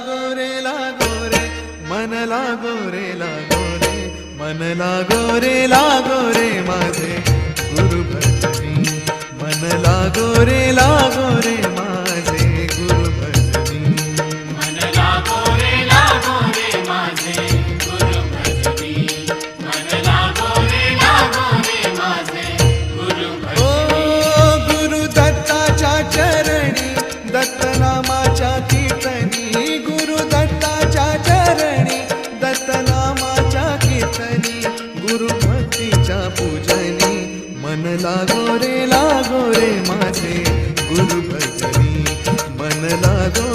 लागो रे मन लागो रे मन लागो रे माझे गुरु भजनी मन लागो रे माझे गुरु भजनी मन लागो रे माझे गुरु भजनी मन लागो रे माझे गुरु भजनी ओ गुरु दत्ताच्या चरणी दत्तनामाच्या कीर्तनी गुरु दत्ताच्या चरणी दत्तनामाच्या कीर्तनी गुरु भक्तीच्या पूजनी मन लागो रे माझे गुरु भजनी मन लागो